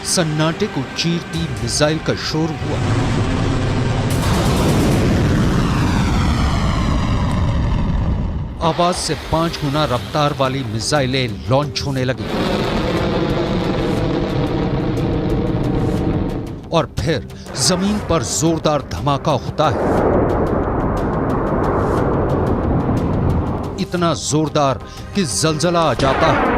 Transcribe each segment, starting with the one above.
सन्नाटे को चीरती मिसाइल का शोर हुआ। आवाज से 5 गुना रफ्तार वाली मिसाइलें लॉन्च होने लगी और फिर जमीन पर जोरदार धमाका होता है, इतना जोरदार कि जलजला आ जाता है।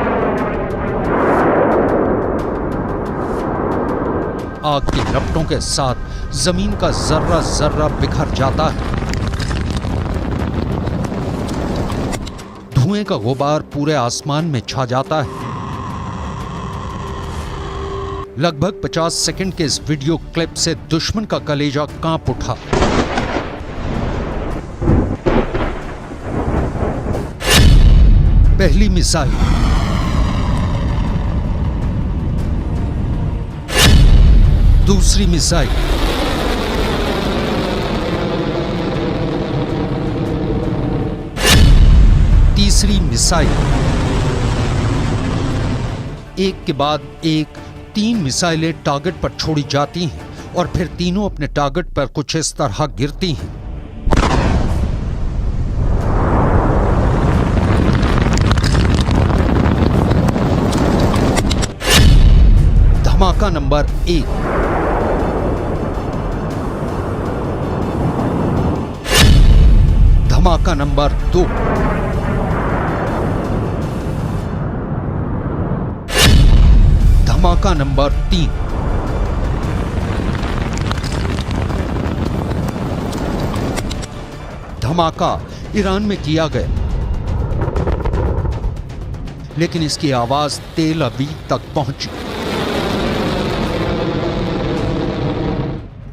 आग की लपटों के साथ जमीन का जर्रा जर्रा बिखर जाता है। धुएं का गुबार पूरे आसमान में छा जाता है। लगभग 50 सेकंड के इस वीडियो क्लिप से दुश्मन का कलेजा कांप उठा। पहली मिसाइल, दूसरी मिसाइल, तीसरी मिसाइल, एक के बाद एक 3 मिसाइलें टारगेट पर छोड़ी जाती हैं और फिर तीनों अपने टारगेट पर कुछ इस तरह गिरती हैं। धमाका नंबर 1, धमाका नंबर 2, धमाका नंबर 3, धमाका ईरान में किया गया, लेकिन इसकी आवाज तेल अवीव तक पहुंची।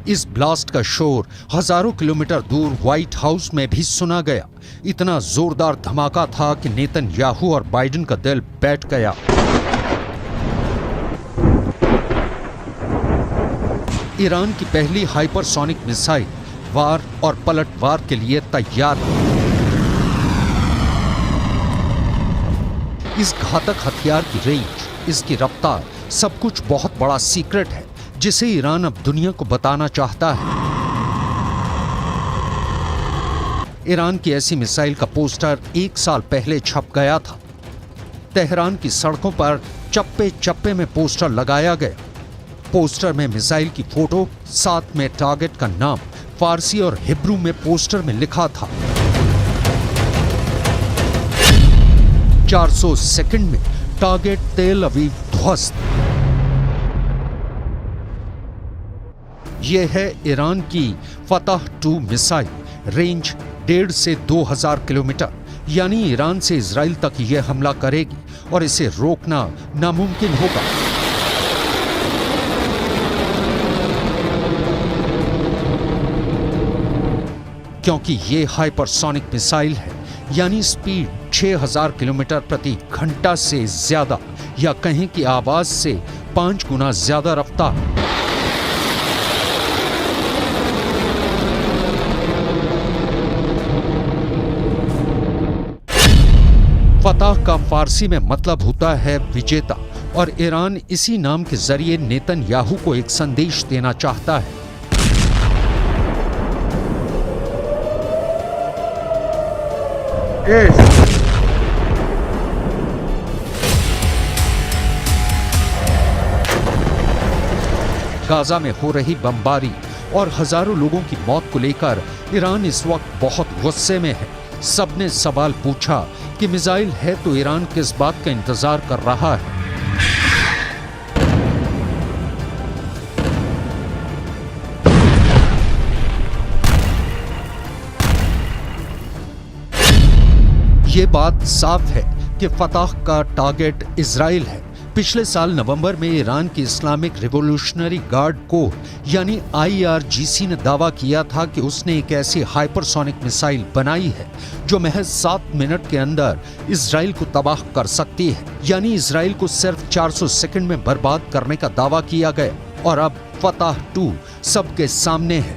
इस ब्लास्ट का शोर हजारों किलोमीटर दूर व्हाइट हाउस में भी सुना गया। इतना जोरदार धमाका था कि नेतन्याहू और बाइडेन का दिल बैठ गया। ईरान की पहली हाइपरसोनिक मिसाइल वार और पलटवार के लिए तैयार है। इस घातक हथियार की रेंज, इसकी रफ्तार, सब कुछ बहुत बड़ा सीक्रेट है जिसे ईरान अब दुनिया को बताना चाहता है। ईरान की ऐसी मिसाइल का पोस्टर 1 साल पहले छप गया था। तेहरान की सड़कों पर चप्पे चप्पे में पोस्टर लगाया गया। पोस्टर में मिसाइल की फोटो, साथ में टारगेट का नाम फारसी और हिब्रू में पोस्टर में लिखा था। 400 सेकंड में टारगेट तेल अवीव ध्वस्त। यह है ईरान की फतह 2 मिसाइल। रेंज 1.5 से 2000 किलोमीटर, यानी ईरान से इजराइल तक यह हमला करेगी और इसे रोकना नामुमकिन होगा। क्योंकि यह हाइपरसोनिक मिसाइल है, यानी स्पीड 6000 किलोमीटर प्रति घंटा से ज्यादा, या कहें कि आवाज से 5 गुना ज्यादा रफ्तार। फतह का फारसी में मतलब होता है विजेता, और ईरान इसी नाम के जरिए नेतन्याहू को एक संदेश देना चाहता है। गाजा में हो रही बमबारी और हजारों लोगों की मौत को लेकर ईरान इस वक्त बहुत गुस्से में है। सबने सवाल पूछा कि मिसाइल है तो ईरान किस बात का इंतजार कर रहा है। ये बात साफ है कि फतह का टारगेट इजराइल है। पिछले साल नवंबर में ईरान की इस्लामिक रिवॉल्यूशनरी गार्ड कोर यानी IRGC ने दावा किया था कि उसने एक ऐसी हाइपरसोनिक मिसाइल बनाई है जो महज 7 मिनट के अंदर इजराइल को तबाह कर सकती है। यानी इजराइल को सिर्फ 400 सेकंड में बर्बाद करने का दावा किया गया, और अब फतह 2 सबके सामने है।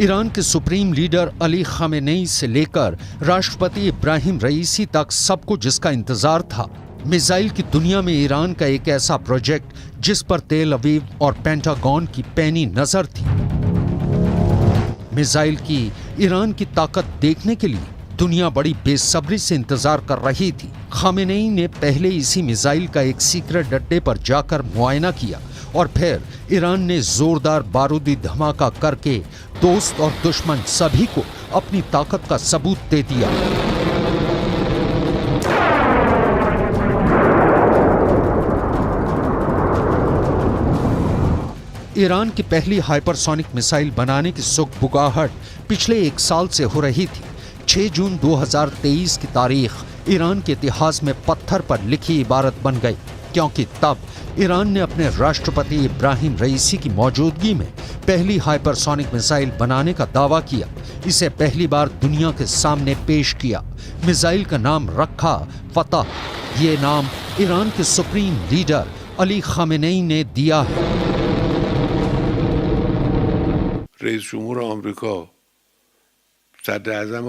ईरान के सुप्रीम लीडर अली खामेनेई से लेकर राष्ट्रपति इब्राहिम रईसी तक सबको जिसका इंतजार था, मिसाइल की दुनिया में ईरान का एक ऐसा प्रोजेक्ट जिस पर तेल अवीव और पेंटागन की पैनी नजर थी। मिसाइल की ईरान की ताकत देखने के लिए दुनिया बड़ी बेसब्री से इंतजार कर रही थी। खामेनेई ने पहले इसी मिसाइल का एक सीक्रेट अड्डे पर जाकर मुआयना किया और फिर ईरान ने जोरदार बारूदी धमाका करके दोस्त और दुश्मन सभी को अपनी ताकत का सबूत दे दिया। ईरान की पहली हाइपरसोनिक मिसाइल बनाने की सुगबुगाहट पिछले एक साल से हो रही थी। 6 जून 2023 की तारीख ईरान के इतिहास में पत्थर पर लिखी इबारत बन गई, क्योंकि तब ईरान ने अपने राष्ट्रपति इब्राहिम रईसी की मौजूदगी में पहली हाइपरसोनिक मिसाइल बनाने का दावा किया। इसे पहली बार दुनिया के सामने पेश किया। मिसाइल का नाम रखा फतह। ये नाम ईरान के सुप्रीम लीडर अली खामेनेई ने दिया है। रईस जमहूर आमरीका, सदर आज़म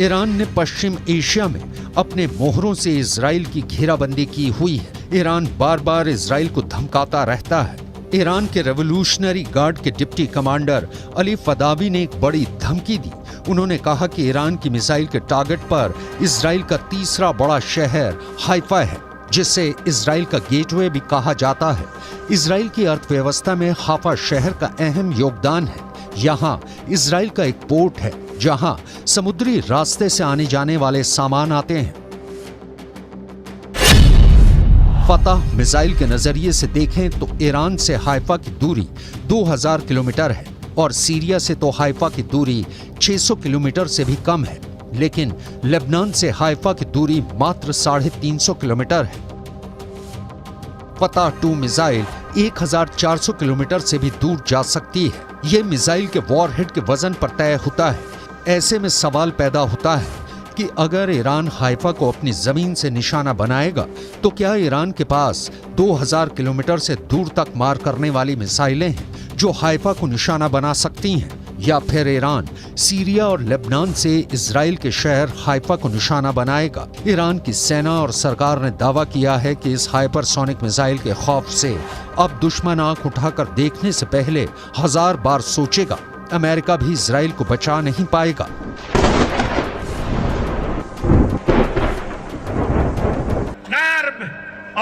ईरान ने पश्चिम एशिया में अपने मोहरों से इजराइल की घेराबंदी की हुई है। ईरान बार बार इजराइल को धमकाता रहता है। ईरान के रेवोल्यूशनरी गार्ड के डिप्टी कमांडर अली फदावी ने एक बड़ी धमकी दी। उन्होंने कहा कि ईरान की मिसाइल के टारगेट पर इजराइल का तीसरा बड़ा शहर हाइफा है, जिसे इजराइल का गेटवे भी कहा जाता है। इजराइल की अर्थव्यवस्था में हाइफा शहर का अहम योगदान है। यहाँ इजराइल का एक पोर्ट है जहाँ समुद्री रास्ते से आने जाने वाले सामान आते हैं। फतह मिसाइल के नजरिए से देखें तो ईरान से हाइफा की दूरी 2000 किलोमीटर है और सीरिया से तो हाइफा की दूरी 600 किलोमीटर से भी कम है, लेकिन लेबनान से हाइफा की दूरी मात्र 350 किलोमीटर है। फतह 2 मिसाइल 1400 किलोमीटर से भी दूर जा सकती है। ये मिसाइल के वॉरहेड के वजन पर तय होता है। ऐसे में सवाल पैदा होता है कि अगर ईरान हाइफा को अपनी जमीन से निशाना बनाएगा तो क्या ईरान के पास 2000 किलोमीटर से दूर तक मार करने वाली मिसाइलें हैं जो हाइफा को निशाना बना सकती हैं, या फिर ईरान सीरिया और लेबनान से इजराइल के शहर हाइफा को निशाना बनाएगा। ईरान की सेना और सरकार ने दावा किया है कि इस हाइपरसोनिक मिसाइल के खौफ से अब दुश्मन आंख उठाकर देखने से पहले 1000 बार सोचेगा। अमेरिका भी इजराइल को बचा नहीं पाएगा।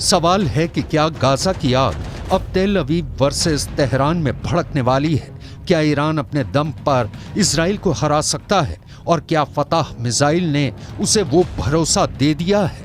सवाल है कि क्या गाजा की आग अब तेल अवीव वर्सेस तेहरान में भड़कने वाली है? क्या ईरान अपने दम पर इजराइल को हरा सकता है? और क्या फतह मिसाइल ने उसे वो भरोसा दे दिया है?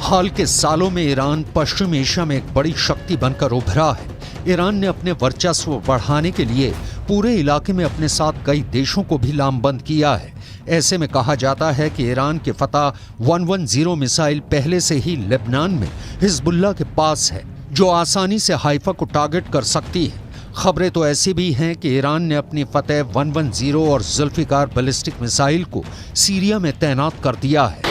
हाल के सालों में ईरान पश्चिम एशिया में एक बड़ी शक्ति बनकर उभरा है। ईरान ने अपने वर्चस्व बढ़ाने के लिए पूरे इलाके में अपने साथ कई देशों को भी लामबंद किया है। ऐसे में कहा जाता है कि ईरान के फतह 110 मिसाइल पहले से ही लेबनान में हिजबुल्लाह के पास है, जो आसानी से हाइफा को टारगेट कर सकती है। खबरें तो ऐसी भी हैं कि ईरान ने अपनी फतेह 110 और जुल्फिकार बैलिस्टिक मिसाइल को सीरिया में तैनात कर दिया है।